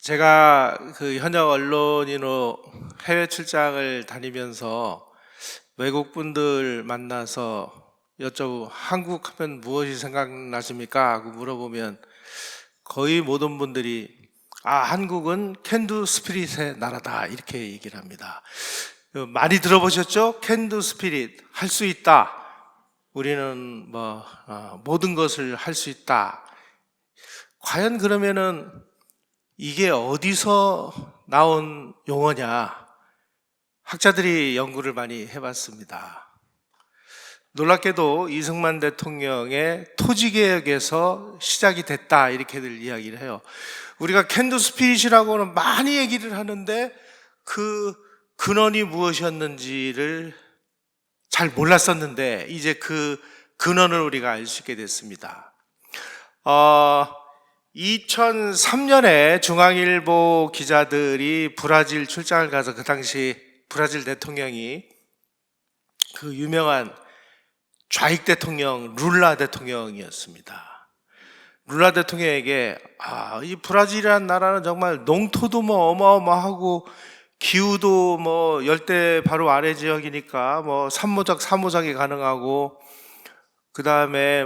제가 그 현역 언론인으로 해외 출장을 다니면서 외국 분들 만나서 여쭤보고 한국 하면 무엇이 생각나십니까? 하고 물어보면 거의 모든 분들이 한국은 캔두 스피릿의 나라다 이렇게 얘기를 합니다. 많이 들어보셨죠? 캔두 스피릿, 할 수 있다. 우리는 모든 것을 할 수 있다. 과연 그러면은 이게 어디서 나온 용어냐? 학자들이 연구를 많이 해봤습니다. 놀랍게도 이승만 대통령의 토지개혁에서 시작이 됐다 이렇게들 이야기를 해요. 우리가 캔두 스피릿이라고는 많이 얘기를 하는데 그 근원이 무엇이었는지를 잘 몰랐었는데 이제 그 근원을 우리가 알 수 있게 됐습니다. 2003년에 중앙일보 기자들이 브라질 출장을 가서 그 당시 브라질 대통령이 그 유명한 좌익 대통령 룰라 대통령이었습니다. 룰라 대통령에게 이 브라질이라는 나라는 정말 농토도 어마어마하고 기후도 열대 바로 아래 지역이니까 산모작 사모작이 가능하고 그 다음에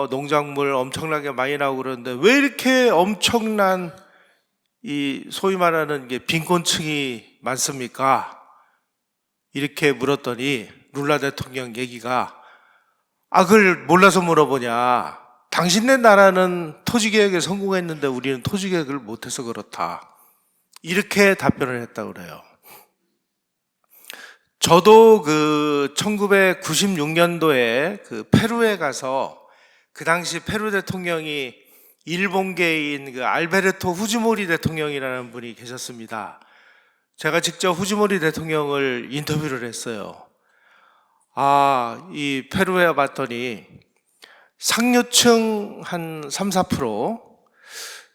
농작물 엄청나게 많이 나오고 그러는데 왜 이렇게 엄청난 이 소위 말하는 게 빈곤층이 많습니까? 이렇게 물었더니 룰라 대통령 얘기가 그걸 몰라서 물어보냐. 당신네 나라는 토지개혁에 성공했는데 우리는 토지개혁을 못해서 그렇다. 이렇게 답변을 했다고 그래요. 저도 1996년도에 페루에 가서 그 당시 페루 대통령이 일본계인 알베르토 후지모리 대통령이라는 분이 계셨습니다. 제가 직접 후지모리 대통령을 인터뷰를 했어요. 이 페루에 봤더니 상류층 한 3-4%,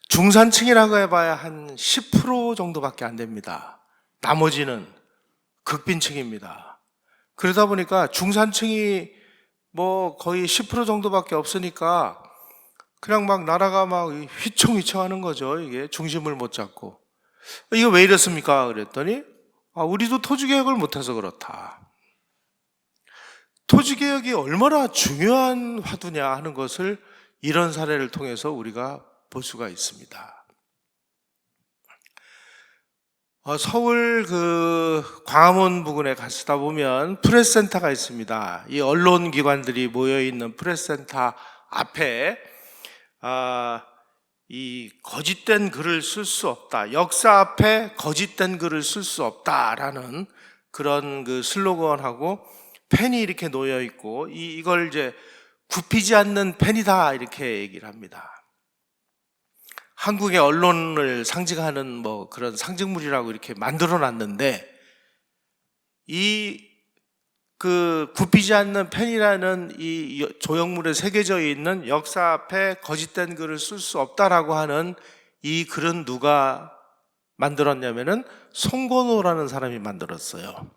중산층이라고 해봐야 한 10% 정도밖에 안 됩니다. 나머지는 극빈층입니다. 그러다 보니까 중산층이 거의 10% 정도밖에 없으니까 그냥 나라가 휘청휘청하는 거죠. 이게 중심을 못 잡고. 이거 왜 이렇습니까? 그랬더니 우리도 토지개혁을 못해서 그렇다. 토지개혁이 얼마나 중요한 화두냐 하는 것을 이런 사례를 통해서 우리가 볼 수가 있습니다. 서울 광화문 부근에 가시다 보면 프레스센터가 있습니다. 이 언론기관들이 모여있는 프레스센터 앞에 이 거짓된 글을 쓸 수 없다. 역사 앞에 거짓된 글을 쓸 수 없다라는 그런 슬로건하고 펜이 이렇게 놓여 있고 이걸 이제 굽히지 않는 펜이다 이렇게 얘기를 합니다. 한국의 언론을 상징하는 그런 상징물이라고 이렇게 만들어 놨는데 굽히지 않는 펜이라는 이 조형물에 새겨져 있는 역사 앞에 거짓된 글을 쓸 수 없다라고 하는 이 글은 누가 만들었냐면은 송건호라는 사람이 만들었어요.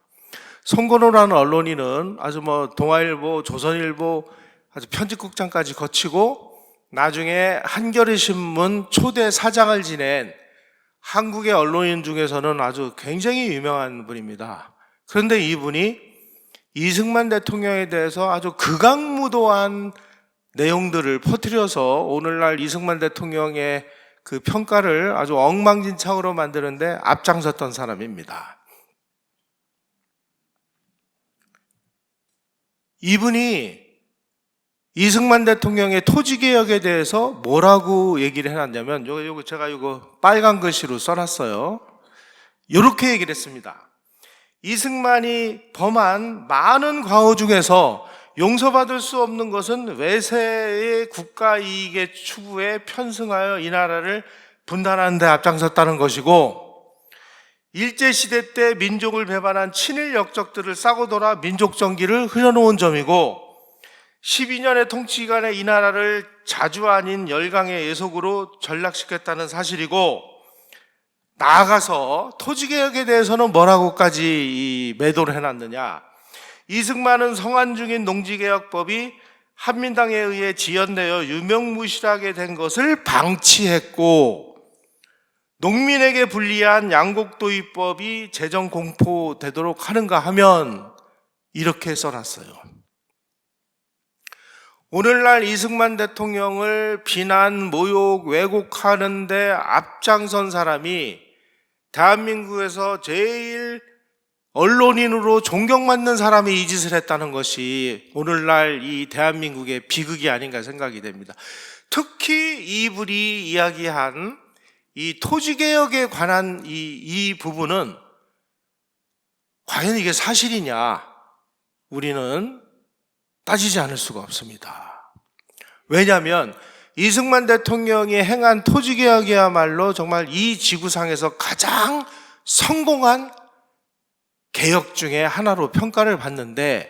송건호라는 언론인은 아주 동아일보, 조선일보 아주 편집국장까지 거치고 나중에 한겨레 신문 초대 사장을 지낸 한국의 언론인 중에서는 아주 굉장히 유명한 분입니다. 그런데 이분이 이승만 대통령에 대해서 아주 극악무도한 내용들을 퍼뜨려서 오늘날 이승만 대통령의 그 평가를 아주 엉망진창으로 만드는데 앞장섰던 사람입니다. 이분이 이승만 대통령의 토지개혁에 대해서 뭐라고 얘기를 해놨냐면 제가 빨간 글씨로 써놨어요. 이렇게 얘기를 했습니다. 이승만이 범한 많은 과오 중에서 용서받을 수 없는 것은 외세의 국가이익의 추구에 편승하여 이 나라를 분단하는 데 앞장섰다는 것이고, 일제시대 때 민족을 배반한 친일 역적들을 싸고 돌아 민족정기를 흐려놓은 점이고, 12년의 통치 기간에 이 나라를 자주 아닌 열강의 예속으로 전락시켰다는 사실이고, 나아가서 토지개혁에 대해서는 뭐라고까지 매도를 해놨느냐. 이승만은 성안 중인 농지개혁법이 한민당에 의해 지연되어 유명무실하게 된 것을 방치했고, 농민에게 불리한 양곡도입법이 재정 공포되도록 하는가 하면 이렇게 써놨어요. 오늘날 이승만 대통령을 비난, 모욕, 왜곡하는 데 앞장선 사람이 대한민국에서 제일 언론인으로 존경받는 사람이 이 짓을 했다는 것이 오늘날 이 대한민국의 비극이 아닌가 생각이 됩니다. 특히 이분이 이야기한 이 토지개혁에 관한 이 부분은 과연 이게 사실이냐? 우리는 따지지 않을 수가 없습니다. 왜냐하면 이승만 대통령이 행한 토지개혁이야말로 정말 이 지구상에서 가장 성공한 개혁 중에 하나로 평가를 받는데,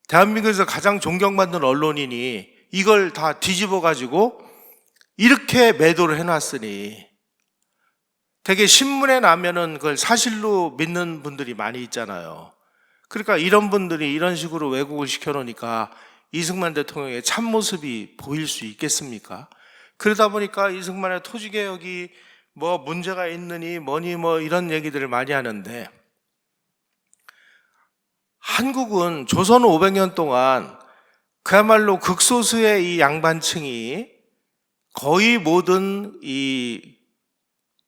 대한민국에서 가장 존경받는 언론인이 이걸 다 뒤집어 가지고 이렇게 매도를 해놨으니 되게 신문에 나면은 그걸 사실로 믿는 분들이 많이 있잖아요. 그러니까 이런 분들이 이런 식으로 왜곡을 시켜놓으니까 이승만 대통령의 참모습이 보일 수 있겠습니까? 그러다 보니까 이승만의 토지개혁이 뭐 문제가 있느니 뭐니 뭐 이런 얘기들을 많이 하는데, 한국은 조선 500년 동안 그야말로 극소수의 이 양반층이 거의 모든 이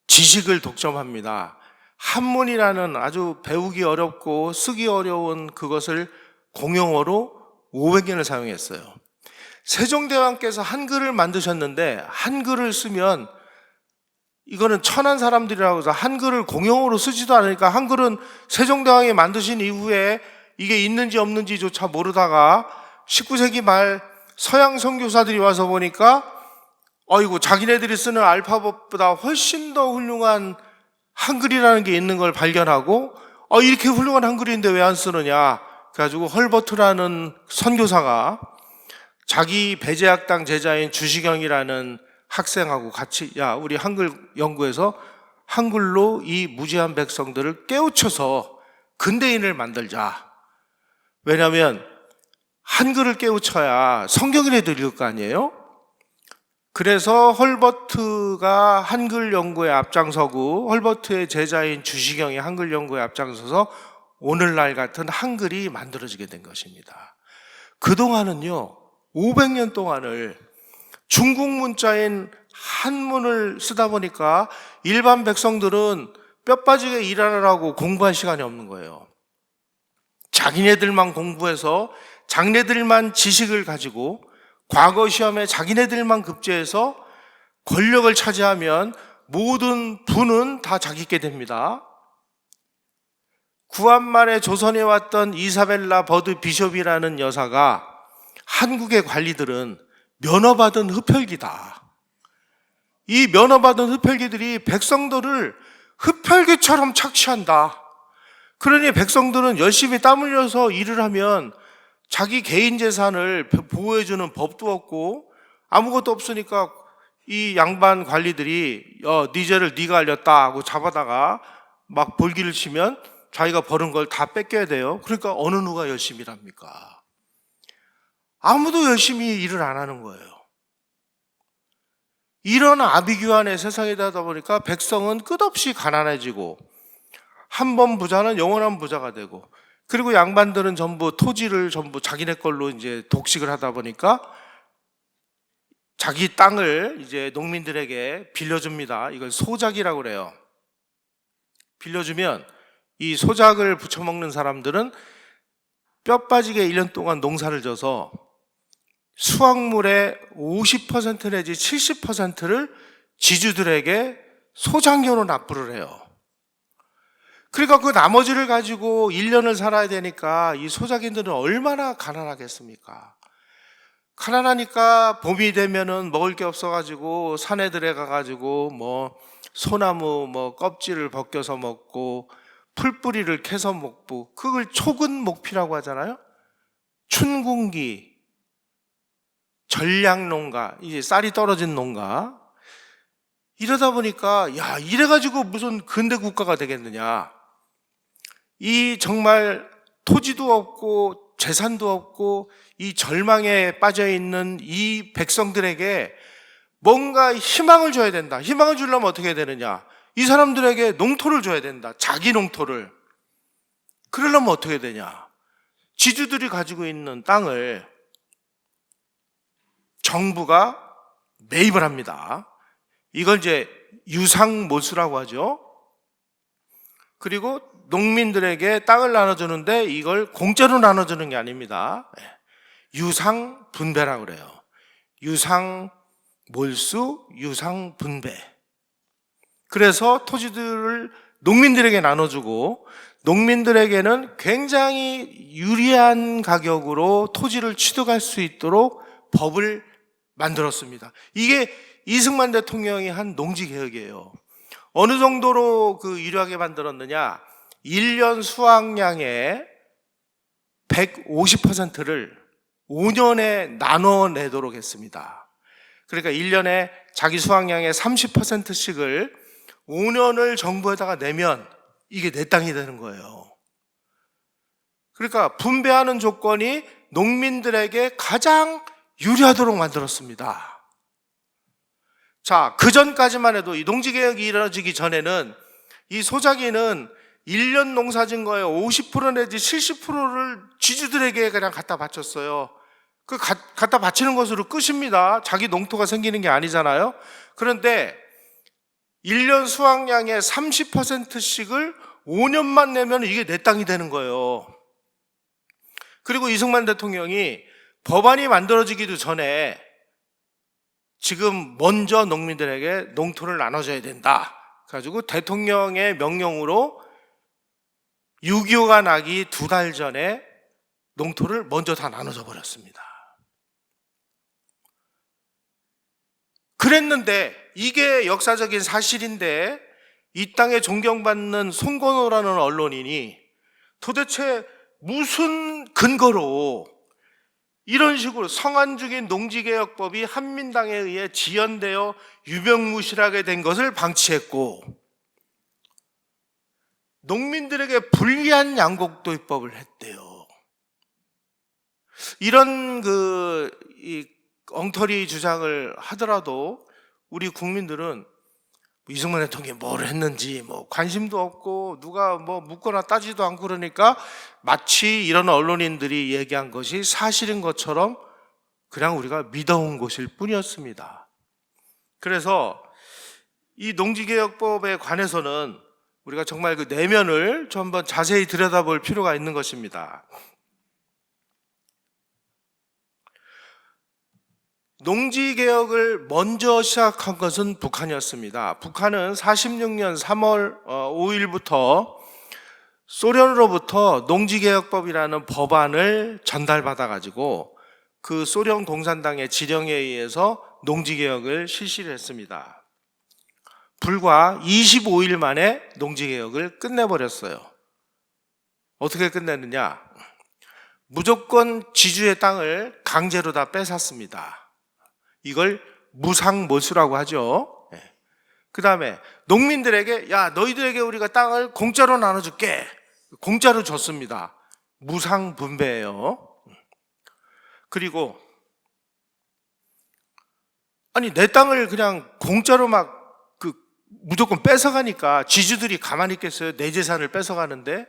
지식을 독점합니다. 한문이라는 아주 배우기 어렵고 쓰기 어려운 그것을 공용어로 500년을 사용했어요. 세종대왕께서 한글을 만드셨는데, 한글을 쓰면 이거는 천한 사람들이라고 해서 한글을 공용어로 쓰지도 않으니까, 한글은 세종대왕이 만드신 이후에 이게 있는지 없는지조차 모르다가 19세기 말 서양 선교사들이 와서 보니까 어이구, 자기네들이 쓰는 알파벳보다 훨씬 더 훌륭한 한글이라는 게 있는 걸 발견하고, 이렇게 훌륭한 한글인데 왜 안 쓰느냐? 그래가지고 헐버트라는 선교사가 자기 배제학당 제자인 주시경이라는 학생하고 같이, 야, 우리 한글 연구해서 한글로 이 무지한 백성들을 깨우쳐서 근대인을 만들자. 왜냐하면 한글을 깨우쳐야 성경이라도 읽을 거 아니에요? 그래서 헐버트가 한글 연구에 앞장서고, 헐버트의 제자인 주시경이 한글 연구에 앞장서서 오늘날 같은 한글이 만들어지게 된 것입니다. 그동안은요, 500년 동안을 중국 문자인 한문을 쓰다 보니까 일반 백성들은 뼈 빠지게 일하느라고 공부할 시간이 없는 거예요. 자기네들만 공부해서 자기네들만 지식을 가지고 과거 시험에 자기네들만 급제해서 권력을 차지하면 모든 부는 다 자기께 됩니다. 구한말에 조선에 왔던 이사벨라 버드 비숍이라는 여사가 한국의 관리들은 면허받은 흡혈귀다. 이 면허받은 흡혈귀들이 백성들을 흡혈귀처럼 착취한다. 그러니 백성들은 열심히 땀 흘려서 일을 하면 자기 개인 재산을 보호해주는 법도 없고 아무것도 없으니까 이 양반 관리들이 네 죄를 네가 알렸다 하고 잡아다가 막 볼기를 치면 자기가 벌은 걸 다 뺏겨야 돼요. 그러니까 어느 누가 열심히 일합니까? 아무도 열심히 일을 안 하는 거예요. 이런 아비규환의 세상이 되다 보니까 백성은 끝없이 가난해지고, 한 번 부자는 영원한 부자가 되고, 그리고 양반들은 전부 토지를 전부 자기네 걸로 이제 독식을 하다 보니까 자기 땅을 이제 농민들에게 빌려줍니다. 이걸 소작이라고 그래요. 빌려주면 이 소작을 부쳐먹는 사람들은 뼈 빠지게 1년 동안 농사를 져서 수확물의 50% 내지 70%를 지주들에게 소작료로 납부를 해요. 그러니까 그 나머지를 가지고 1년을 살아야 되니까 이 소작인들은 얼마나 가난하겠습니까? 가난하니까 봄이 되면은 먹을 게 없어가지고 산에 들어가가지고 뭐 소나무 뭐 껍질을 벗겨서 먹고 풀뿌리를 캐서 먹고, 그걸 초근목피라고 하잖아요. 춘궁기, 전량농가, 이제 쌀이 떨어진 농가. 이러다 보니까 야, 이래가지고 무슨 근대 국가가 되겠느냐. 이 정말 토지도 없고 재산도 없고 이 절망에 빠져있는 이 백성들에게 뭔가 희망을 줘야 된다. 희망을 주려면 어떻게 해야 되느냐. 이 사람들에게 농토를 줘야 된다. 자기 농토를. 그러려면 어떻게 되냐? 지주들이 가지고 있는 땅을 정부가 매입을 합니다. 이걸 이제 유상모수라고 하죠. 그리고 농민들에게 땅을 나눠주는데 이걸 공짜로 나눠주는 게 아닙니다. 유상분배라고 그래요. 유상몰수, 유상분배. 그래서 토지들을 농민들에게 나눠주고 농민들에게는 굉장히 유리한 가격으로 토지를 취득할 수 있도록 법을 만들었습니다. 이게 이승만 대통령이 한 농지개혁이에요. 어느 정도로 유리하게 만들었느냐? 1년 수확량의 150%를 5년에 나눠내도록 했습니다. 그러니까 1년에 자기 수확량의 30%씩을 5년을 정부에다가 내면 이게 내 땅이 되는 거예요. 그러니까 분배하는 조건이 농민들에게 가장 유리하도록 만들었습니다. 자, 그 전까지만 해도 이 농지개혁이 이루어지기 전에는 이 소작이는 1년 농사진 거에 50% 내지 70%를 지주들에게 그냥 갖다 바쳤어요. 그 갖다 바치는 것으로 끝입니다. 자기 농토가 생기는 게 아니잖아요. 그런데 1년 수확량의 30%씩을 5년만 내면 이게 내 땅이 되는 거예요. 그리고 이승만 대통령이 법안이 만들어지기도 전에 지금 먼저 농민들에게 농토를 나눠줘야 된다. 그래가지고 대통령의 명령으로 6.25가 나기 2달 전에 농토를 먼저 다 나눠줘 버렸습니다. 그랬는데 이게 역사적인 사실인데 이 땅에 존경받는 송건호라는 언론인이 도대체 무슨 근거로 이런 식으로 성안중인 농지개혁법이 한민당에 의해 지연되어 유명무실하게 된 것을 방치했고 농민들에게 불리한 양곡도입법을 했대요. 이런 이 엉터리 주장을 하더라도 우리 국민들은 이승만 대통령이 뭘 했는지 관심도 없고 누가 묻거나 따지도 않고 그러니까 마치 이런 언론인들이 얘기한 것이 사실인 것처럼 그냥 우리가 믿어온 것일 뿐이었습니다. 그래서 이 농지개혁법에 관해서는 우리가 정말 그 내면을 좀 한번 자세히 들여다볼 필요가 있는 것입니다. 농지개혁을 먼저 시작한 것은 북한이었습니다. 북한은 46년 3월 5일부터 소련으로부터 농지개혁법이라는 법안을 전달받아가지고 그 소련 공산당의 지령에 의해서 농지개혁을 실시를 했습니다. 불과 25일 만에 농지개혁을 끝내버렸어요. 어떻게 끝냈느냐? 무조건 지주의 땅을 강제로 다 뺏었습니다. 이걸 무상모수라고 하죠. 그 다음에 농민들에게 야 너희들에게 우리가 땅을 공짜로 나눠줄게. 공짜로 줬습니다. 무상분배예요. 그리고 아니 내 땅을 그냥 공짜로 무조건 뺏어가니까 지주들이 가만히 있겠어요? 내 재산을 뺏어가는데.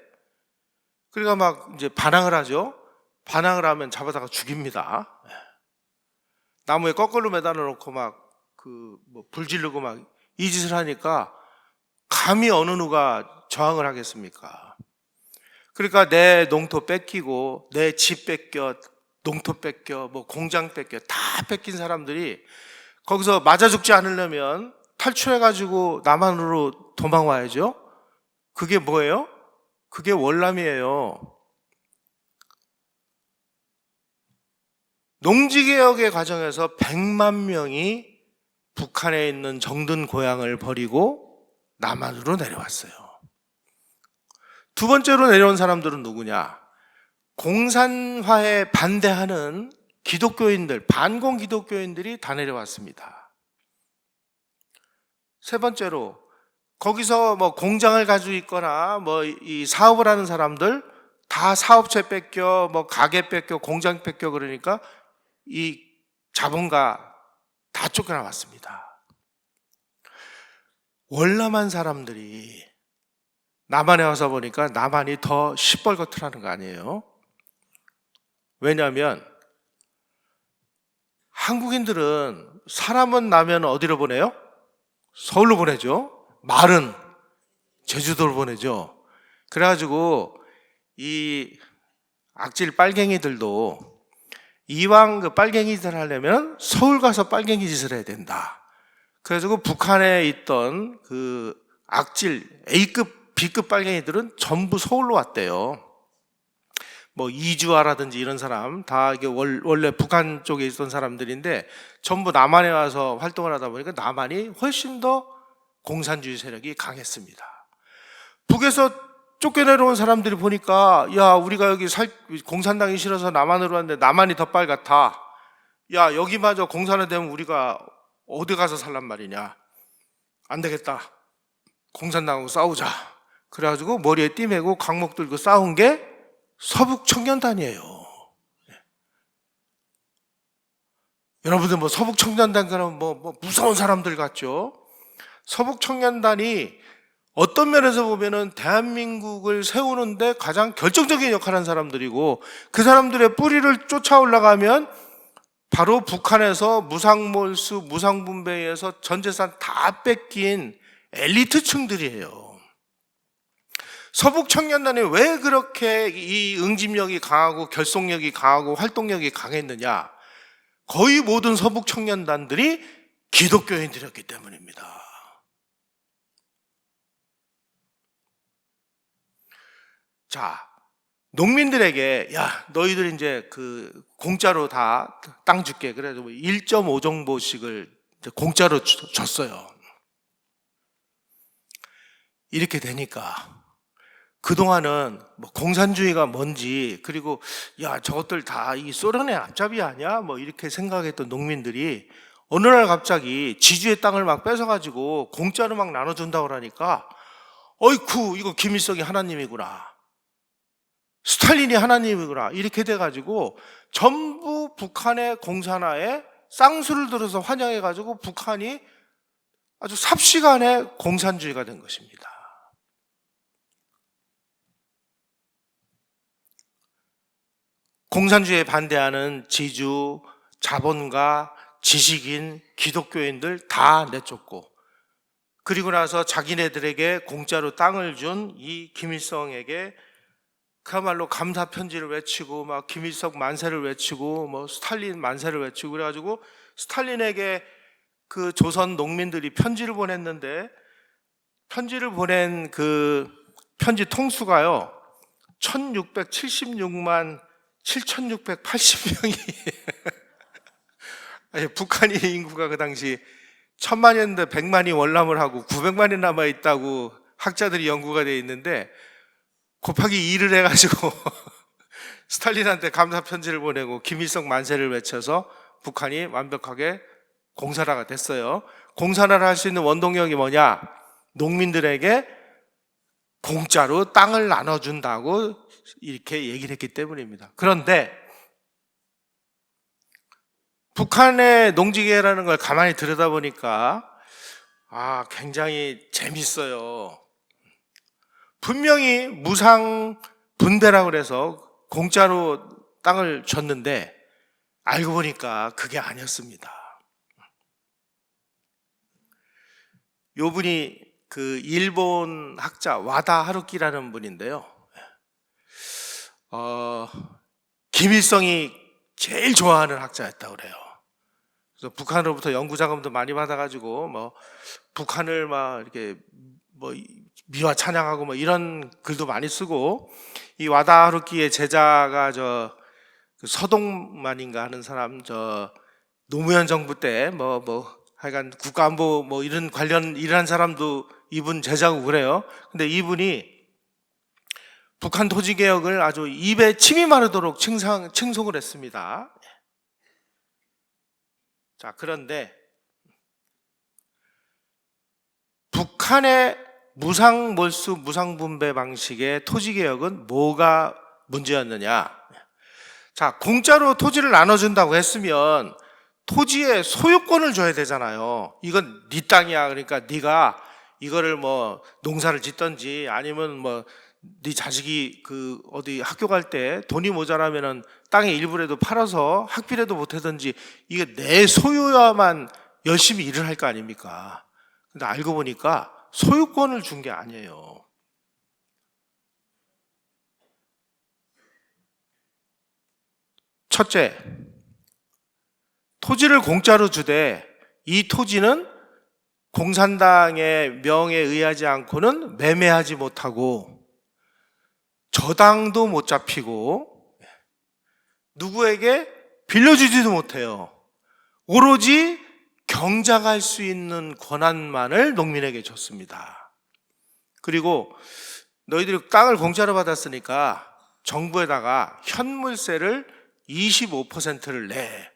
그러니까 막 이제 반항을 하죠. 반항을 하면 잡아다가 죽입니다. 나무에 거꾸로 매달아 놓고 불 지르고 이 짓을 하니까 감히 어느 누가 저항을 하겠습니까? 그러니까 내 농토 뺏기고 내 집 뺏겨, 농토 뺏겨, 공장 뺏겨 다 뺏긴 사람들이 거기서 맞아 죽지 않으려면 탈출해가지고 남한으로 도망와야죠. 그게 뭐예요? 그게 월남이에요. 농지개혁의 과정에서 100만 명이 북한에 있는 정든 고향을 버리고 남한으로 내려왔어요. 두 번째로 내려온 사람들은 누구냐? 공산화에 반대하는 기독교인들, 반공 기독교인들이 다 내려왔습니다. 세 번째로 거기서 공장을 가지고 있거나 이 사업을 하는 사람들 다 사업체 뺏겨, 가게 뺏겨, 공장 뺏겨 그러니까 이 자본가 다 쫓겨나왔습니다. 월남한 사람들이 남한에 와서 보니까 남한이 더 시뻘겋더라는 거 아니에요? 왜냐하면 한국인들은 사람은 나면 어디로 보내요? 서울로 보내죠. 말은 제주도로 보내죠. 그래가지고 이 악질 빨갱이들도 이왕 그 빨갱이 짓을 하려면 서울 가서 빨갱이 짓을 해야 된다. 그래가지고 북한에 있던 그 악질 A급, B급 빨갱이들은 전부 서울로 왔대요. 뭐 이주아라든지 이런 사람 다 이게 원래 북한 쪽에 있던 사람들인데 전부 남한에 와서 활동을 하다 보니까 남한이 훨씬 더 공산주의 세력이 강했습니다. 북에서 쫓겨내려온 사람들이 보니까 야 우리가 여기 공산당이 싫어서 남한으로 왔는데 남한이 더 빨갛다. 야 여기마저 공산화되면 우리가 어디 가서 살란 말이냐. 안 되겠다. 공산당하고 싸우자. 그래가지고 머리에 띠 매고 강목 들고 싸운 게 서북청년단이에요. 여러분들 뭐 서북청년단 그러면 뭐 무서운 사람들 같죠? 서북청년단이 어떤 면에서 보면은 대한민국을 세우는데 가장 결정적인 역할을 한 사람들이고 그 사람들의 뿌리를 쫓아 올라가면 바로 북한에서 무상몰수, 무상분배에서 전 재산 다 뺏긴 엘리트층들이에요. 서북청년단이 왜 그렇게 이 응집력이 강하고 결속력이 강하고 활동력이 강했느냐? 거의 모든 서북청년단들이 기독교인들이었기 때문입니다. 자, 농민들에게 야 너희들 이제 그 공짜로 다 땅 줄게. 그래서 1.5정보씩을 공짜로 줬어요. 이렇게 되니까 그동안은 뭐 공산주의가 뭔지 그리고 야 저것들 다 이 소련의 앞잡이 아니야? 뭐 이렇게 생각했던 농민들이 어느 날 갑자기 지주의 땅을 막 뺏어가지고 공짜로 막 나눠준다고 그러니까 어이쿠 이거 김일성이 하나님이구나. 스탈린이 하나님이구나. 이렇게 돼가지고 전부 북한의 공산화에 쌍수를 들어서 환영해가지고 북한이 아주 삽시간에 공산주의가 된 것입니다. 공산주의에 반대하는 지주, 자본가, 지식인, 기독교인들 다 내쫓고 그리고 나서 자기네들에게 공짜로 땅을 준 이 김일성에게 그야말로 감사 편지를 외치고 막 김일성 만세를 외치고 뭐 스탈린 만세를 외치고 그래가지고 스탈린에게 그 조선 농민들이 편지를 보냈는데 편지를 보낸 그 편지 통수가요 1676만 7680명이 북한이 인구가 그 당시 1000만이었는데 100만이 월남을 하고 900만이 남아있다고 학자들이 연구가 되어 있는데 곱하기 2를 해가지고 스탈린한테 감사 편지를 보내고 김일성 만세를 외쳐서 북한이 완벽하게 공산화가 됐어요. 공산화를 할 수 있는 원동력이 뭐냐? 농민들에게 공짜로 땅을 나눠준다고 이렇게 얘기를 했기 때문입니다. 그런데 북한의 농지계라는 걸 가만히 들여다보니까 굉장히 재밌어요. 분명히 무상 분배라고 그래서 공짜로 땅을 줬는데 알고 보니까 그게 아니었습니다. 요 분이 그 일본 학자 와다 하루키라는 분인데요. 김일성이 제일 좋아하는 학자였다고 그래요. 그래서 북한으로부터 연구 자금도 많이 받아가지고 뭐 북한을 막 이렇게 뭐 미화 찬양하고 뭐 이런 글도 많이 쓰고 이 와다 하루키의 제자가 저 서동만인가 하는 사람 저 노무현 정부 때 뭐 하여간 국가안보 뭐 이런 관련 일한 사람도 이분 제자고 그래요. 근데 이분이 북한 토지 개혁을 아주 입에 침이 마르도록 칭송을 했습니다. 자, 그런데 북한의 무상몰수 무상분배 방식의 토지 개혁은 뭐가 문제였느냐? 자, 공짜로 토지를 나눠준다고 했으면 토지에 소유권을 줘야 되잖아요. 이건 네 땅이야. 그러니까 네가 이거를 뭐 농사를 짓든지 아니면 뭐 네 자식이 그 어디 학교 갈 때 돈이 모자라면은 땅의 일부라도 팔아서 학비라도 보태든지 이게 내 소유야만 열심히 일을 할 거 아닙니까? 근데 알고 보니까 소유권을 준 게 아니에요. 첫째, 토지를 공짜로 주되 이 토지는 공산당의 명에 의하지 않고는 매매하지 못하고 저당도 못 잡히고 누구에게 빌려주지도 못해요. 오로지 경작할 수 있는 권한만을 농민에게 줬습니다. 그리고 너희들이 땅을 공짜로 받았으니까 정부에다가 현물세를 25%를 내.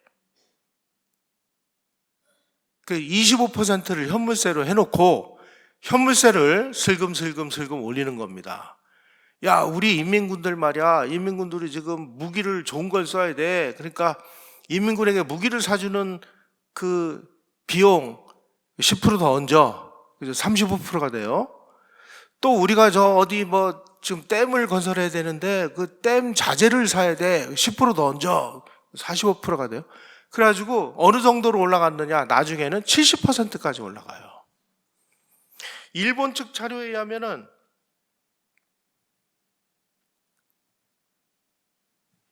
그 25%를 현물세로 해놓고 현물세를 슬금슬금 올리는 겁니다. 야, 우리 인민군들 말이야. 인민군들이 지금 무기를 좋은 걸 써야 돼. 그러니까 인민군에게 무기를 사주는 그 비용 10%더 얹어. 그래서 35%가 돼요. 또 우리가 저 어디 뭐 지금 댐을 건설해야 되는데 그 댐 자재를 사야 돼. 10%더 얹어. 45%가 돼요. 그래가지고 어느 정도로 올라갔느냐? 나중에는 70%까지 올라가요. 일본 측 자료에 의하면은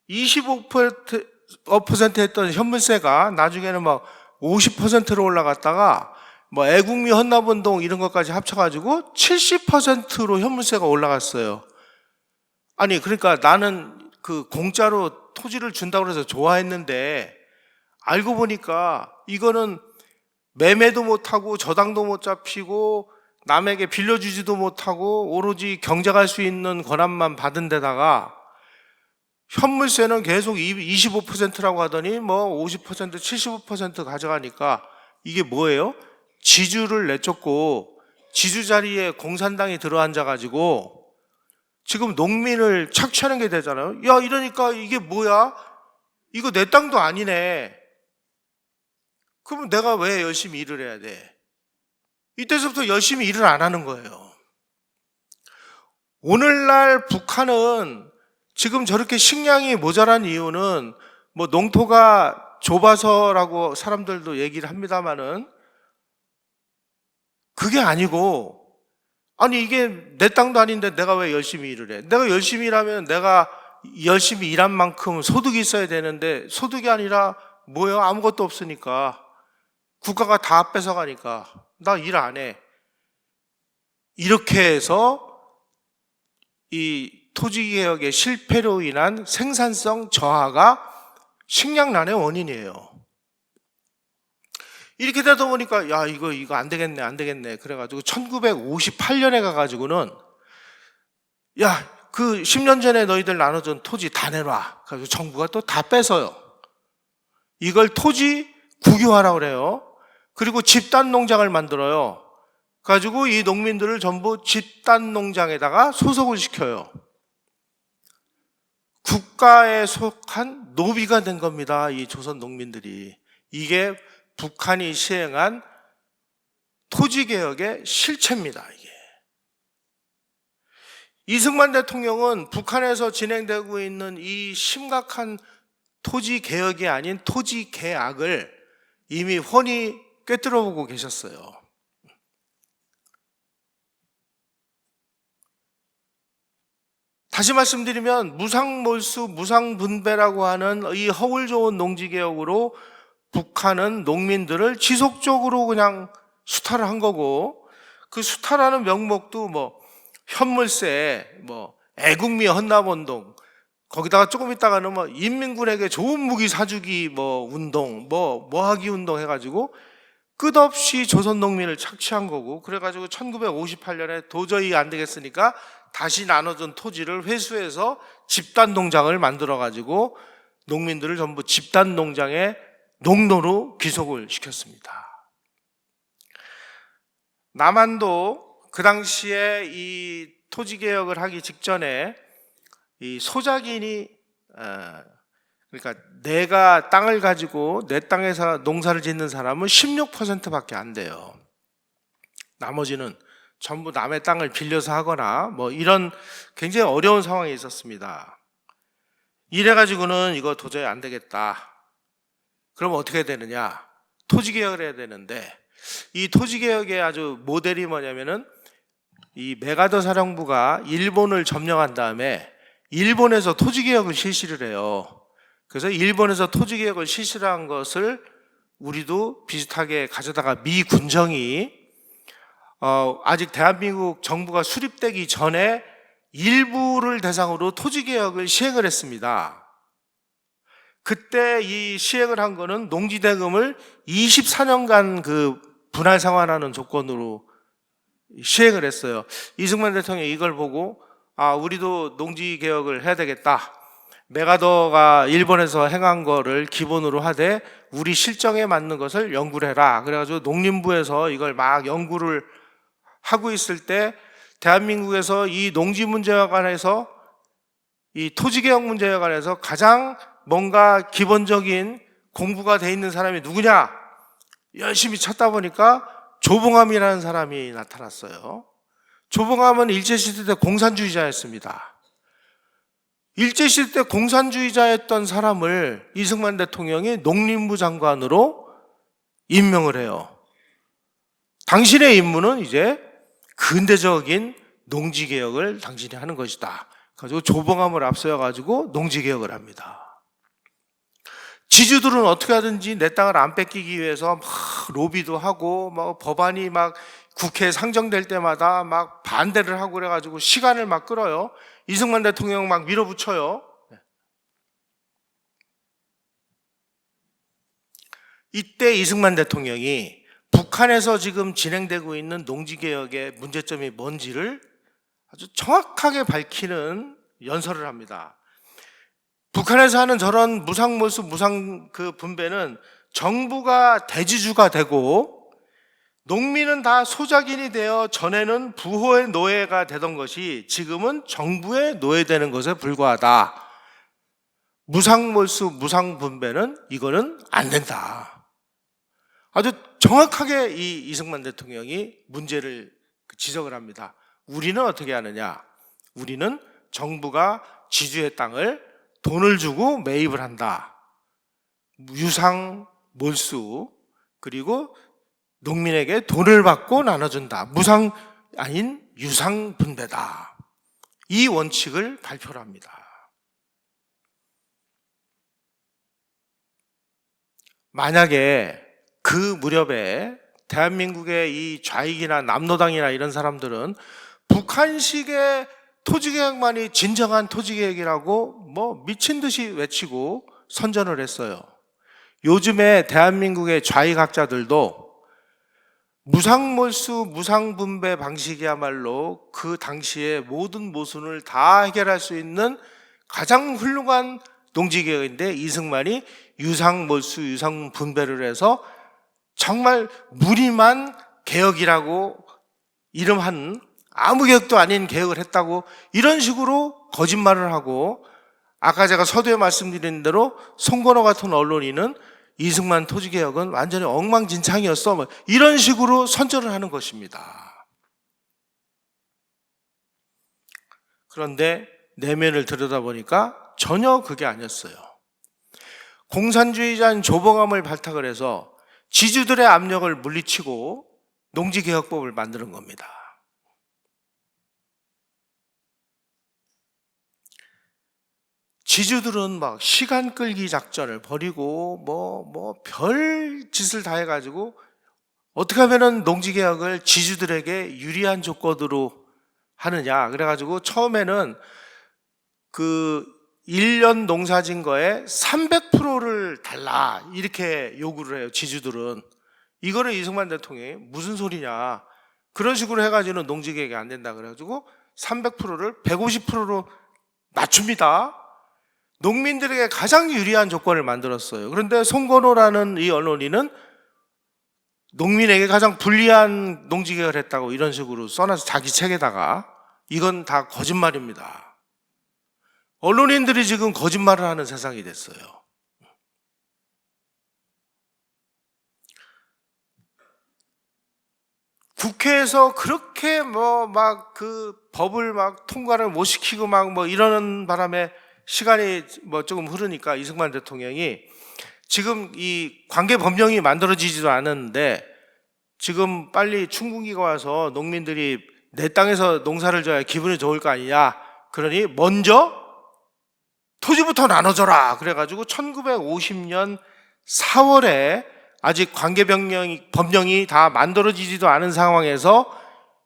25% 했던 현물세가 나중에는 막 50%로 올라갔다가 뭐 애국미 헌납운동 이런 것까지 합쳐가지고 70%로 현물세가 올라갔어요. 아니 그러니까 나는 그 공짜로 토지를 준다고 해서 좋아했는데 알고 보니까 이거는 매매도 못하고 저당도 못 잡히고 남에게 빌려주지도 못하고 오로지 경작할 수 있는 권한만 받은 데다가 현물세는 계속 25%라고 하더니 뭐 50%, 75% 가져가니까 이게 뭐예요? 지주를 내쫓고 지주 자리에 공산당이 들어앉아가지고 지금 농민을 착취하는 게 되잖아요. 야, 이러니까 이게 뭐야? 이거 내 땅도 아니네. 그럼 내가 왜 열심히 일을 해야 돼? 이때서부터 열심히 일을 안 하는 거예요. 오늘날 북한은 지금 저렇게 식량이 모자란 이유는 뭐 농토가 좁아서라고 사람들도 얘기를 합니다만은 그게 아니고 아니 이게 내 땅도 아닌데 내가 왜 열심히 일을 해? 내가 열심히 일하면 내가 열심히 일한 만큼 소득이 있어야 되는데 소득이 아니라 뭐예요? 아무것도 없으니까 국가가 다 뺏어가니까 나 일 안 해. 이렇게 해서 이 토지개혁의 실패로 인한 생산성 저하가 식량난의 원인이에요. 이렇게 되다 보니까 야 이거 안 되겠네 그래가지고 1958년에 가가지고는 야 그 10년 전에 너희들 나눠준 토지 다 내놔. 그래서 정부가 또 다 뺏어요. 이걸 토지 국유화라고 그래요. 그리고 집단 농장을 만들어요. 가지고 이 농민들을 전부 집단 농장에다가 소속을 시켜요. 국가에 속한 노비가 된 겁니다. 이 조선 농민들이. 이게 북한이 시행한 토지개혁의 실체입니다. 이게. 이승만 대통령은 북한에서 진행되고 있는 이 심각한 토지개혁이 아닌 토지개악을 이미 훤히 꿰뚫어보고 계셨어요. 다시 말씀드리면 무상몰수, 무상분배라고 하는 이 허울 좋은 농지개혁으로 북한은 농민들을 지속적으로 그냥 수탈을 한 거고 그 수탈하는 명목도 뭐 현물세, 뭐 애국미 헌납운동 거기다가 조금 있다가는 뭐 인민군에게 좋은 무기 사주기 뭐 운동 뭐 하기 운동 해가지고 끝없이 조선 농민을 착취한 거고 그래가지고 1958년에 도저히 안 되겠으니까 다시 나눠준 토지를 회수해서 집단 농장을 만들어가지고 농민들을 전부 집단 농장에 농노로 귀속을 시켰습니다. 남한도 그 당시에 이 토지개혁을 하기 직전에 이 소작인이 그러니까 내가 땅을 가지고 내 땅에서 농사를 짓는 사람은 16%밖에 안 돼요. 나머지는 전부 남의 땅을 빌려서 하거나 뭐 이런 굉장히 어려운 상황에 있었습니다. 이래가지고는 이거 도저히 안 되겠다. 그럼 어떻게 해야 되느냐? 토지개혁을 해야 되는데, 이 토지개혁의 아주 모델이 뭐냐면은 이 메가더 사령부가 일본을 점령한 다음에 일본에서 토지개혁을 실시를 해요. 그래서 일본에서 토지개혁을 실시를 한 것을 우리도 비슷하게 가져다가 미 군정이 아직 대한민국 정부가 수립되기 전에 일부를 대상으로 토지개혁을 시행을 했습니다. 그때 이 시행을 한 거는 농지대금을 24년간 그 분할 상환하는 조건으로 시행을 했어요. 이승만 대통령이 이걸 보고 우리도 농지개혁을 해야 되겠다. 메가더가 일본에서 행한 거를 기본으로 하되 우리 실정에 맞는 것을 연구를 해라. 그래가지고 농림부에서 이걸 막 연구를 하고 있을 때 대한민국에서 이 농지 문제와 관해서 이 토지개혁 문제와 관해서 가장 뭔가 기본적인 공부가 돼 있는 사람이 누구냐? 열심히 찾다 보니까 조봉암이라는 사람이 나타났어요. 조봉암은 일제시대 때 공산주의자였습니다. 일제시대 때 공산주의자였던 사람을 이승만 대통령이 농림부 장관으로 임명을 해요. 당신의 임무는 이제 근대적인 농지개혁을 당신이 하는 것이다. 그래서 조봉암을 앞세워가지고 농지개혁을 합니다. 지주들은 어떻게 하든지 내 땅을 안 뺏기기 위해서 막 로비도 하고 막 법안이 막 국회에 상정될 때마다 막 반대를 하고 그래가지고 시간을 막 끌어요. 이승만 대통령 막 밀어붙여요. 이때 이승만 대통령이 북한에서 지금 진행되고 있는 농지개혁의 문제점이 뭔지를 아주 정확하게 밝히는 연설을 합니다. 북한에서 하는 저런 무상몰수 무상 분배는 정부가 대지주가 되고 농민은 다 소작인이 되어 전에는 부호의 노예가 되던 것이 지금은 정부의 노예되는 것에 불과하다. 무상몰수 무상분배는 이거는 안 된다. 아주 정확하게 이 이승만 대통령이 문제를 지적을 합니다. 우리는 어떻게 하느냐? 우리는 정부가 지주의 땅을 돈을 주고 매입을 한다. 유상 몰수, 그리고 농민에게 돈을 받고 나눠준다. 무상 아닌 유상 분배다. 이 원칙을 발표를 합니다. 만약에 그 무렵에 대한민국의 이 좌익이나 남노당이나 이런 사람들은 북한식의 토지개혁만이 진정한 토지개혁이라고 뭐 미친 듯이 외치고 선전을 했어요. 요즘에 대한민국의 좌익학자들도 무상몰수 무상분배 방식이야말로 그 당시에 모든 모순을 다 해결할 수 있는 가장 훌륭한 농지개혁인데 이승만이 유상몰수 유상분배를 해서 정말 무림한 개혁이라고 이름한 아무 개혁도 아닌 개혁을 했다고 이런 식으로 거짓말을 하고, 아까 제가 서두에 말씀드린 대로 송건호 같은 언론인은 이승만 토지개혁은 완전히 엉망진창이었어 뭐 이런 식으로 선전을 하는 것입니다. 그런데 내면을 들여다보니까 전혀 그게 아니었어요. 공산주의자인 조봉암을 발탁을 해서 지주들의 압력을 물리치고 농지개혁법을 만드는 겁니다. 지주들은 막 시간 끌기 작전을 벌이고 뭐 별 짓을 다 해가지고 어떻게 하면은 농지개혁을 지주들에게 유리한 조건으로 하느냐. 그래가지고 처음에는 그 1년 농사진 거에 300%를 달라 이렇게 요구를 해요. 지주들은. 이거를 이승만 대통령이 무슨 소리냐, 그런 식으로 해가지고는 농지개혁이 안 된다 그래가지고 300%를 150%로 낮춥니다. 농민들에게 가장 유리한 조건을 만들었어요. 그런데 송건호라는 이 언론인은 농민에게 가장 불리한 농지개혁을 했다고 이런 식으로 써놔서 자기 책에다가, 이건 다 거짓말입니다. 언론인들이 지금 거짓말을 하는 세상이 됐어요. 국회에서 그렇게 막 그 법을 막 통과를 못 시키고 막 이러는 바람에 시간이 조금 흐르니까 이승만 대통령이 지금 이 관계 법령이 만들어지지도 않았는데 지금 빨리 춘궁기가 와서 농민들이 내 땅에서 농사를 져야 기분이 좋을 거 아니냐. 그러니 먼저 토지부터 나눠줘라. 그래가지고 1950년 4월에 아직 관계 법령이 다 만들어지지도 않은 상황에서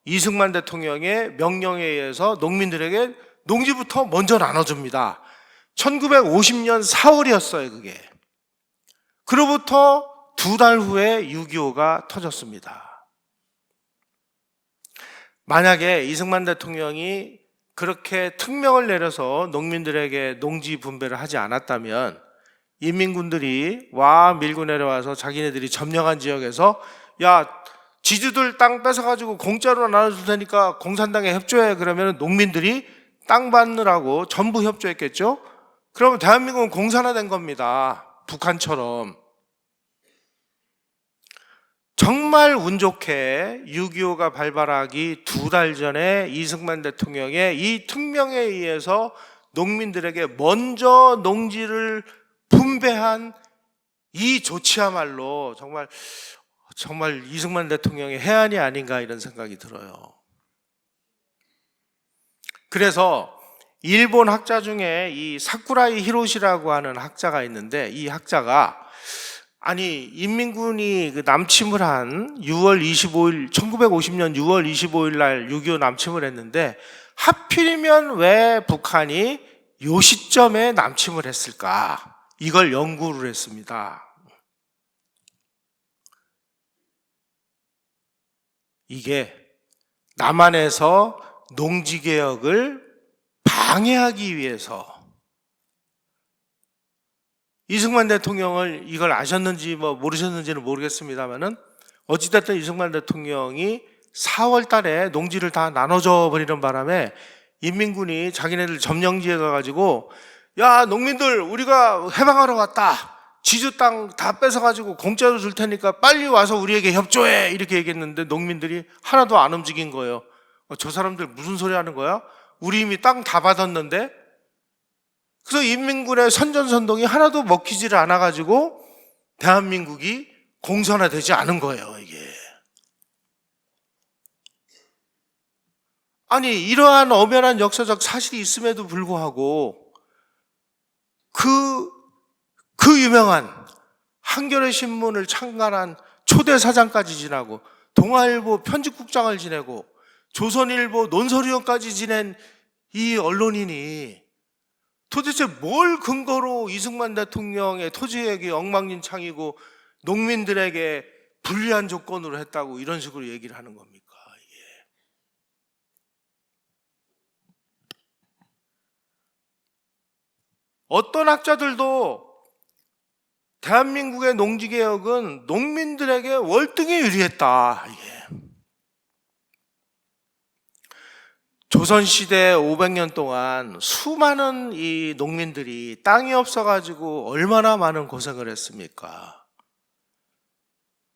이승만 대통령의 명령에 의해서 농민들에게 농지부터 먼저 나눠줍니다. 1950년 4월이었어요, 그게. 그로부터 2달 후에 6.25가 터졌습니다. 만약에 이승만 대통령이 그렇게 특명을 내려서 농민들에게 농지 분배를 하지 않았다면 인민군들이 밀고 내려와서 자기네들이 점령한 지역에서 야, 지주들 땅 뺏어가지고 공짜로 나눠줄 테니까 공산당에 협조해. 그러면 농민들이 땅 받느라고 전부 협조했겠죠? 그러면 대한민국은 공산화된 겁니다. 북한처럼. 정말 운 좋게 6.25가 발발하기 2달 전에 이승만 대통령의 이 특명에 의해서 농민들에게 먼저 농지를 분배한 이 조치야말로 정말 이승만 대통령의 해안이 아닌가 이런 생각이 들어요. 그래서 일본 학자 중에 이 사쿠라이 히로시라고 하는 학자가 있는데 이 학자가 인민군이 남침을 한 6월 25일 1950년 6월 25일 날 6.25 남침을 했는데 하필이면 왜 북한이 요 시점에 남침을 했을까? 이걸 연구를 했습니다. 이게 남한에서 농지개혁을 방해하기 위해서 이승만 대통령을 이걸 아셨는지 모르셨는지는 모르겠습니다만은 어찌됐든 이승만 대통령이 4월 달에 농지를 다 나눠줘 버리는 바람에 인민군이 자기네들 점령지에 가가지고 야, 농민들 우리가 해방하러 왔다. 지주 땅 다 뺏어가지고 공짜로 줄 테니까 빨리 와서 우리에게 협조해. 이렇게 얘기했는데 농민들이 하나도 안 움직인 거예요. 저 사람들 무슨 소리 하는 거야? 우리 이미 땅 다 받았는데? 그래서 인민군의 선전선동이 하나도 먹히지를 않아가지고 대한민국이 공산화되지 않은 거예요, 이게. 이러한 엄연한 역사적 사실이 있음에도 불구하고 그 유명한 한겨레 신문을 창간한 초대 사장까지 지나고 동아일보 편집국장을 지내고 조선일보 논설위원까지 지낸 이 언론인이 도대체 뭘 근거로 이승만 대통령의 토지얘기 엉망진창이고 농민들에게 불리한 조건으로 했다고 이런 식으로 얘기를 하는 겁니까? 어떤 학자들도 대한민국의 농지개혁은 농민들에게 월등히 유리했다. 조선시대 500년 동안 수많은 이 농민들이 땅이 없어가지고 얼마나 많은 고생을 했습니까?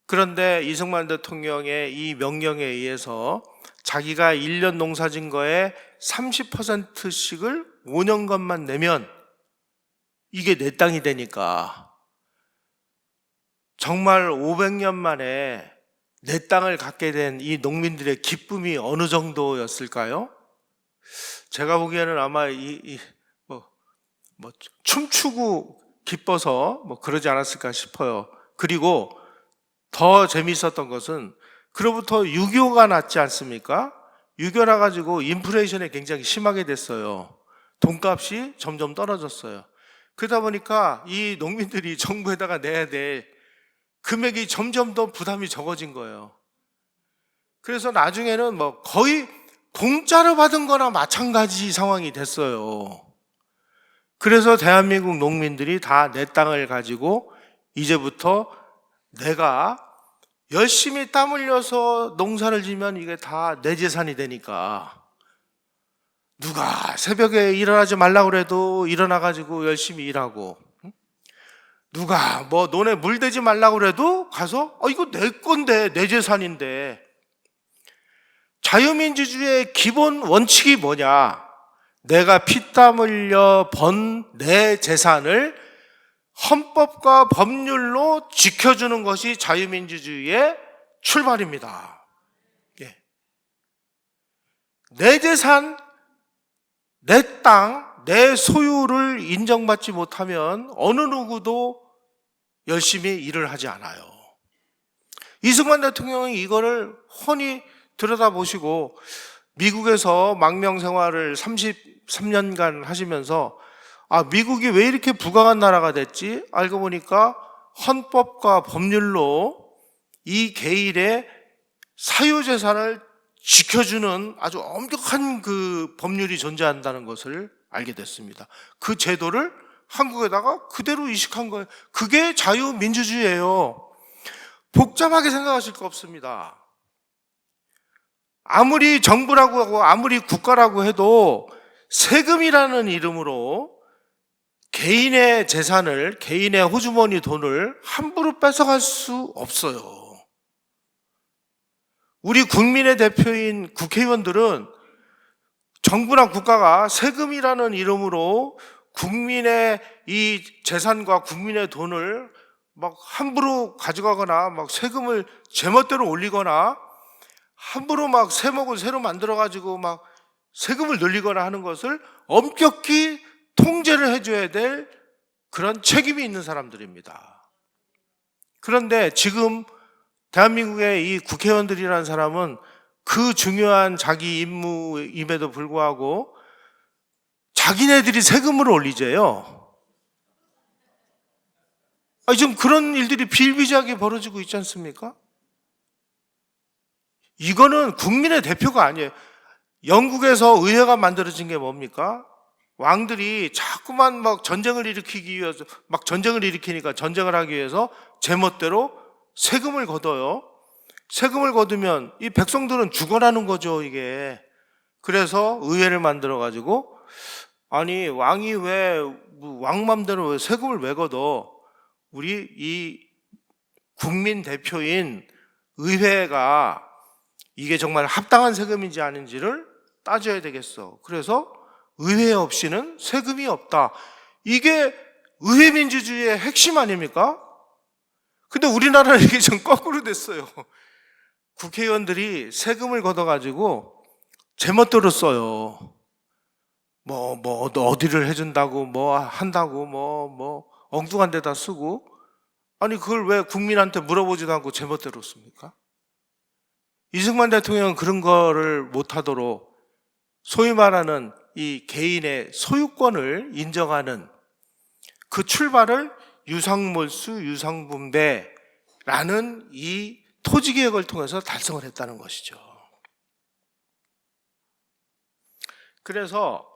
그런데 이승만 대통령의 이 명령에 의해서 자기가 1년 농사진 거에 30%씩을 5년간만 내면 이게 내 땅이 되니까 정말 500년 만에 내 땅을 갖게 된 이 농민들의 기쁨이 어느 정도였을까요? 제가 보기에는 아마 춤추고 기뻐서 그러지 않았을까 싶어요. 그리고 더 재미있었던 것은 그로부터 6.25가 났지 않습니까? 6.25 나가지고 인플레이션이 굉장히 심하게 됐어요. 돈값이 점점 떨어졌어요. 그러다 보니까 이 농민들이 정부에다가 내야 될 금액이 점점 더 부담이 적어진 거예요. 그래서 나중에는 거의 공짜로 받은 거나 마찬가지 상황이 됐어요. 그래서 대한민국 농민들이 다 내 땅을 가지고 이제부터 내가 열심히 땀 흘려서 농사를 지면 이게 다 내 재산이 되니까 누가 새벽에 일어나지 말라고 그래도 일어나가지고 열심히 일하고 누가 논에 물 대지 말라고 그래도 가서 이거 내 건데 내 재산인데 자유민주주의의 기본 원칙이 뭐냐? 내가 피땀 흘려 번 내 재산을 헌법과 법률로 지켜주는 것이 자유민주주의의 출발입니다. 예. 내 재산, 내 땅, 내 소유를 인정받지 못하면 어느 누구도 열심히 일을 하지 않아요. 이승만 대통령이 이거를 훤히 들여다보시고 미국에서 망명 생활을 33년간 하시면서 미국이 왜 이렇게 부강한 나라가 됐지? 알고 보니까 헌법과 법률로 이 개인의 사유재산을 지켜주는 아주 엄격한 그 법률이 존재한다는 것을 알게 됐습니다. 그 제도를 한국에다가 그대로 이식한 거예요. 그게 자유민주주의예요. 복잡하게 생각하실 거 없습니다. 아무리 정부라고 하고 아무리 국가라고 해도 세금이라는 이름으로 개인의 재산을, 개인의 호주머니 돈을 함부로 뺏어갈 수 없어요. 우리 국민의 대표인 국회의원들은 정부나 국가가 세금이라는 이름으로 국민의 이 재산과 국민의 돈을 막 함부로 가져가거나 막 세금을 제멋대로 올리거나 함부로 막 세목을 새로 만들어가지고 막 세금을 늘리거나 하는 것을 엄격히 통제를 해줘야 될 그런 책임이 있는 사람들입니다. 그런데 지금 대한민국의 이 국회의원들이라는 사람은 그 중요한 자기 임무임에도 불구하고 자기네들이 세금을 올리재요. 지금 그런 일들이 비일비재하게 벌어지고 있지 않습니까? 이거는 국민의 대표가 아니에요. 영국에서 의회가 만들어진 게 뭡니까? 왕들이 자꾸만 막 전쟁을 일으키기 위해서 막 전쟁을 일으키니까 전쟁을 하기 위해서 제멋대로 세금을 걷어요. 세금을 걷으면 이 백성들은 죽어나는 거죠, 이게. 그래서 의회를 만들어 가지고 아니 왕이 왜 왕맘대로 왜 세금을 왜 걷어? 우리 이 국민 대표인 의회가 이게 정말 합당한 세금인지 아닌지를 따져야 되겠어. 그래서 의회 없이는 세금이 없다. 이게 의회 민주주의의 핵심 아닙니까? 근데 우리나라는 이게 좀 거꾸로 됐어요. 국회의원들이 세금을 걷어가지고 제멋대로 써요. 어디를 해준다고, 한다고, 엉뚱한 데다 쓰고. 아니, 그걸 왜 국민한테 물어보지도 않고 제멋대로 씁니까? 이승만 대통령은 그런 거를 못하도록 소위 말하는 이 개인의 소유권을 인정하는 그 출발을 유상몰수, 유상분배라는 이 토지개혁을 통해서 달성을 했다는 것이죠. 그래서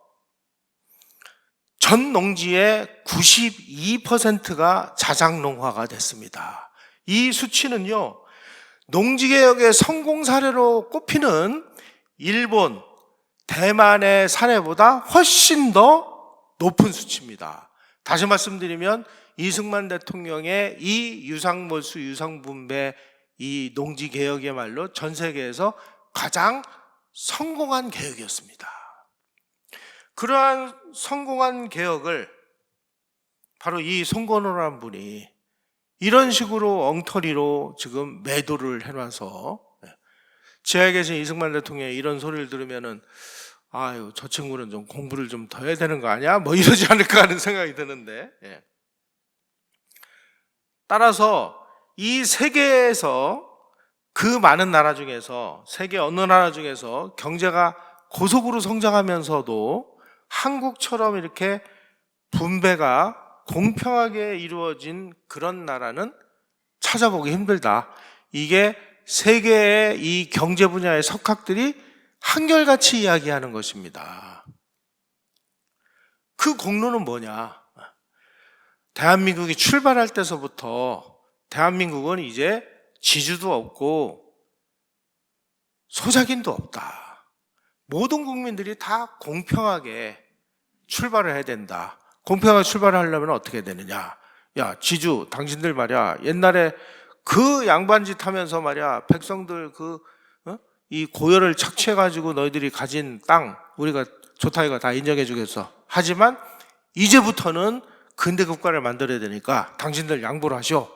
전 농지의 92%가 자작농화가 됐습니다. 이 수치는요, 농지개혁의 성공 사례로 꼽히는 일본, 대만의 사례보다 훨씬 더 높은 수치입니다. 다시 말씀드리면 이승만 대통령의 이 유상몰수, 유상분배 이 농지개혁이야말로 전 세계에서 가장 성공한 개혁이었습니다. 그러한 성공한 개혁을 바로 이 송건호라는 분이 이런 식으로 엉터리로 지금 매도를 해놔서 지하에 계신 이승만 대통령이 이런 소리를 들으면은 저 친구는 좀 공부를 좀 더 해야 되는 거 아니야? 이러지 않을까 하는 생각이 드는데, 따라서 이 세계에서 그 많은 나라 중에서 세계 어느 나라 중에서 경제가 고속으로 성장하면서도 한국처럼 이렇게 분배가 공평하게 이루어진 그런 나라는 찾아보기 힘들다. 이게 세계의 이 경제 분야의 석학들이 한결같이 이야기하는 것입니다. 그 공로는 뭐냐? 대한민국이 출발할 때서부터 대한민국은 이제 지주도 없고 소작인도 없다. 모든 국민들이 다 공평하게 출발을 해야 된다. 공평하게 출발을 하려면 어떻게 되느냐? 야, 지주, 당신들 말이야. 옛날에 그 양반짓 하면서 말이야, 백성들 이 고열을 착취해가지고 너희들이 가진 땅 우리가 좋다 이거 다 인정해 주겠어. 하지만 이제부터는 근대 국가를 만들어야 되니까 당신들 양보를 하시오.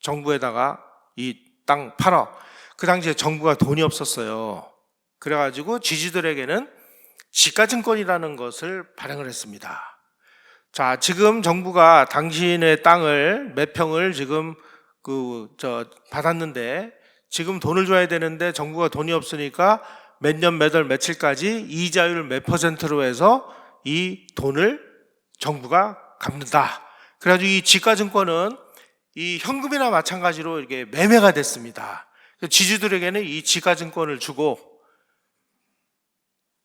정부에다가 이 땅 팔아. 그 당시에 정부가 돈이 없었어요. 그래가지고 지주들에게는 지가증권이라는 것을 발행을 했습니다. 자, 지금 정부가 당신의 땅을 몇 평을 지금 받았는데 지금 돈을 줘야 되는데 정부가 돈이 없으니까 몇 년, 몇 월, 며칠까지 이자율 몇 %로 해서 이 돈을 정부가 갚는다. 그래가지고 이 지가증권은 이 현금이나 마찬가지로 이렇게 매매가 됐습니다. 지주들에게는 이 지가증권을 주고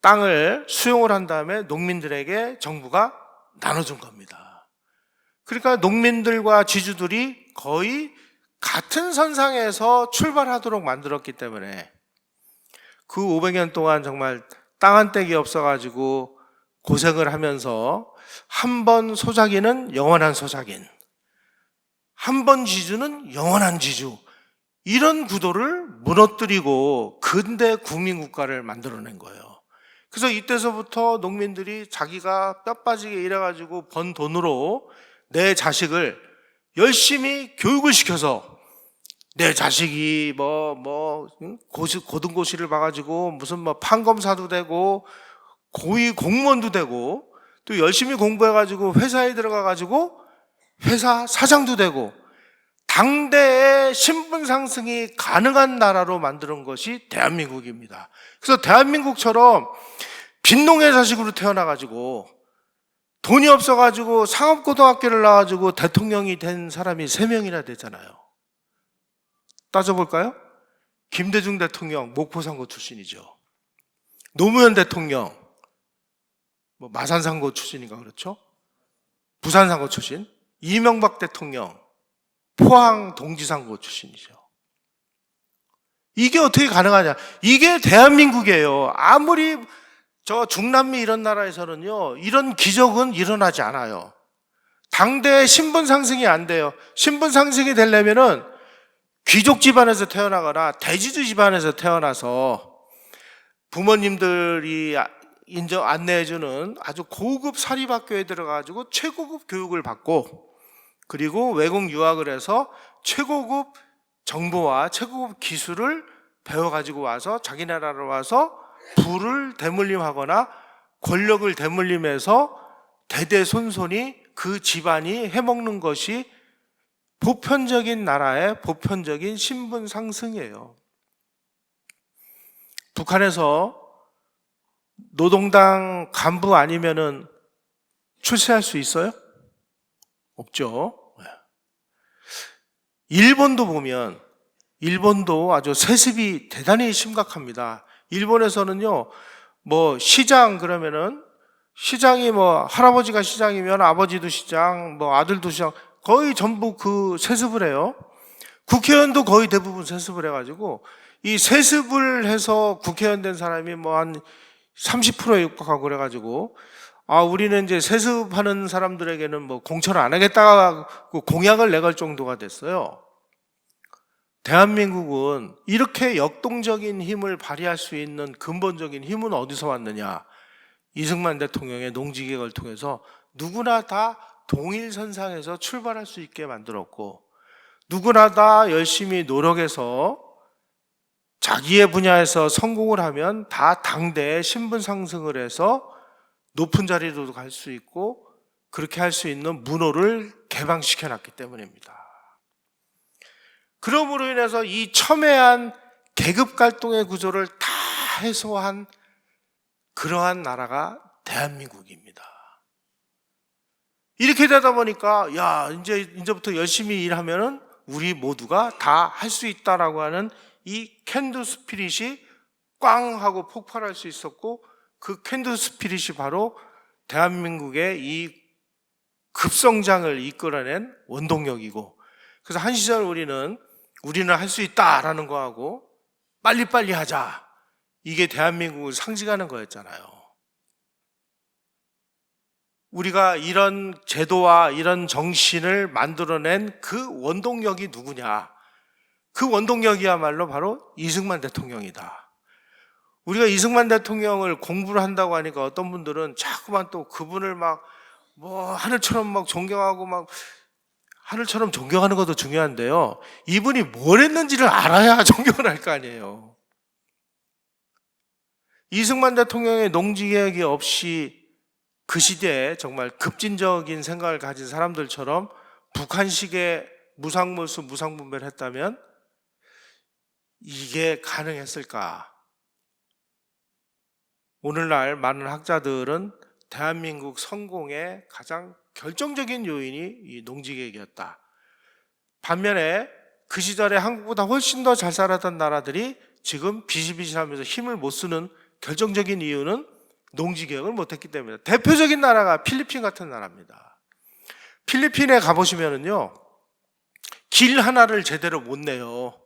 땅을 수용을 한 다음에 농민들에게 정부가 나눠준 겁니다. 그러니까 농민들과 지주들이 거의 같은 선상에서 출발하도록 만들었기 때문에 그 500년 동안 정말 땅 한 떼기 없어가지고 고생을 하면서 한 번 소작인은 영원한 소작인, 한 번 지주는 영원한 지주, 이런 구도를 무너뜨리고 근대 국민국가를 만들어낸 거예요. 그래서 이때서부터 농민들이 자기가 뼈 빠지게 일해가지고 번 돈으로 내 자식을 열심히 교육을 시켜서 내 자식이 고등고시를 봐가지고 무슨 판검사도 되고 고위 공무원도 되고 또 열심히 공부해가지고 회사에 들어가가지고 회사 사장도 되고 당대의 신분 상승이 가능한 나라로 만드는 것이 대한민국입니다. 그래서 대한민국처럼 빈농의 자식으로 태어나가지고 돈이 없어가지고 상업고등학교를 나와가지고 대통령이 된 사람이 3명이나 되잖아요. 따져볼까요? 김대중 대통령 목포상고 출신이죠. 노무현 대통령 마산상고 출신인가 그렇죠? 부산상고 출신. 이명박 대통령 포항 동지상고 출신이죠. 이게 어떻게 가능하냐? 이게 대한민국이에요. 아무리 저 중남미 이런 나라에서는요, 이런 기적은 일어나지 않아요. 당대의 신분 상승이 안 돼요. 신분 상승이 되려면은 귀족 집안에서 태어나거나 대지주 집안에서 태어나서 부모님들이 안내해주는 아주 고급 사립학교에 들어가가지고 최고급 교육을 받고 그리고 외국 유학을 해서 최고급 정보와 최고급 기술을 배워가지고 와서 자기 나라로 와서 부를 대물림하거나 권력을 대물림해서 대대손손이 그 집안이 해먹는 것이 보편적인 나라의 보편적인 신분 상승이에요. 북한에서 노동당 간부 아니면은 출세할 수 있어요? 없죠. 일본도 보면 일본도 아주 세습이 대단히 심각합니다. 일본에서는요, 시장 그러면은 시장이 할아버지가 시장이면 아버지도 시장, 아들도 시장, 거의 전부 그 세습을 해요. 국회의원도 거의 대부분 세습을 해가지고 이 세습을 해서 국회의원 된 사람이 한 30%에 육박하고 그래가지고 우리는 이제 세습하는 사람들에게는 공천을 안 하겠다고 공약을 내걸 정도가 됐어요. 대한민국은 이렇게 역동적인 힘을 발휘할 수 있는 근본적인 힘은 어디서 왔느냐? 이승만 대통령의 농지개혁을 통해서 누구나 다 동일선상에서 출발할 수 있게 만들었고 누구나 다 열심히 노력해서 자기의 분야에서 성공을 하면 다 당대의 신분 상승을 해서 높은 자리로도 갈 수 있고 그렇게 할 수 있는 문호를 개방시켜 놨기 때문입니다. 그러므로 인해서 이 첨예한 계급 갈등의 구조를 다 해소한 그러한 나라가 대한민국입니다. 이렇게 되다 보니까 이제부터 열심히 일하면은 우리 모두가 다 할 수 있다라고 하는 이 캔두 스피릿이 꽝 하고 폭발할 수 있었고 그 캔두 스피릿이 바로 대한민국의 이 급성장을 이끌어낸 원동력이고 그래서 한 시절 우리는 할 수 있다라는 거하고 빨리빨리 하자 이게 대한민국을 상징하는 거였잖아요. 우리가 이런 제도와 이런 정신을 만들어낸 그 원동력이 누구냐? 그 원동력이야말로 바로 이승만 대통령이다. 우리가 이승만 대통령을 공부를 한다고 하니까 어떤 분들은 자꾸만 또 그분을 막 뭐 하늘처럼 막 존경하고 막 하늘처럼 존경하는 것도 중요한데요. 이분이 뭘 했는지를 알아야 존경을 할 거 아니에요. 이승만 대통령의 농지개혁이 없이 그 시대에 정말 급진적인 생각을 가진 사람들처럼 북한식의 무상몰수 무상분배를 했다면 이게 가능했을까? 오늘날 많은 학자들은 대한민국 성공의 가장 결정적인 요인이 이 농지개혁이었다. 반면에 그 시절에 한국보다 훨씬 더 잘 살았던 나라들이 지금 비실비실하면서 힘을 못 쓰는 결정적인 이유는 농지개혁을 못했기 때문입니다. 대표적인 나라가 필리핀 같은 나라입니다. 필리핀에 가보시면은요, 길 하나를 제대로 못 내요.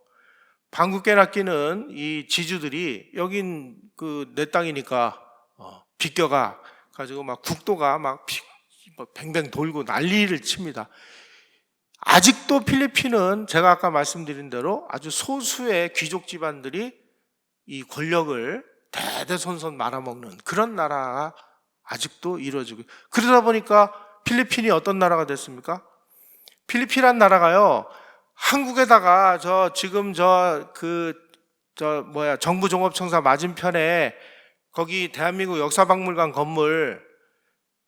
방귀깨나 끼는 이 지주들이 여긴 그 내 땅이니까 비껴가 가지고 막 국도가 막 뱅뱅 돌고 난리를 칩니다. 아직도 필리핀은 제가 아까 말씀드린 대로 아주 소수의 귀족 집안들이 이 권력을 대대손손 말아먹는 그런 나라가 아직도 이루어지고, 그러다 보니까 필리핀이 어떤 나라가 됐습니까? 필리핀이란 나라가요, 한국에다가 지금 정부종합청사 맞은편에 거기 대한민국 역사박물관 건물,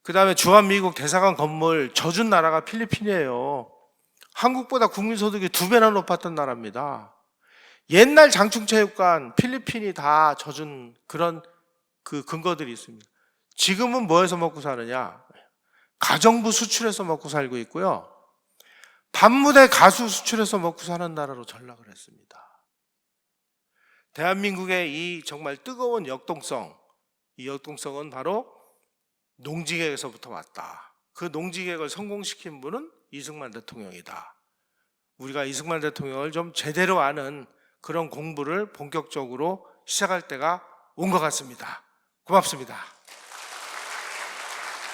그 다음에 주한미국 대사관 건물 져준 나라가 필리핀이에요. 한국보다 국민소득이 2배나 높았던 나라입니다. 옛날 장충체육관 필리핀이 다 져준 그런 그 근거들이 있습니다. 지금은 뭐해서 먹고 사느냐? 가정부 수출해서 먹고 살고 있고요. 반무대 가수 수출해서 먹고 사는 나라로 전락을 했습니다. 대한민국의 이 정말 뜨거운 역동성, 이 역동성은 바로 농지개혁에서부터 왔다. 그 농지개혁을 성공시킨 분은 이승만 대통령이다. 우리가 이승만 대통령을 좀 제대로 아는 그런 공부를 본격적으로 시작할 때가 온 것 같습니다. 고맙습니다.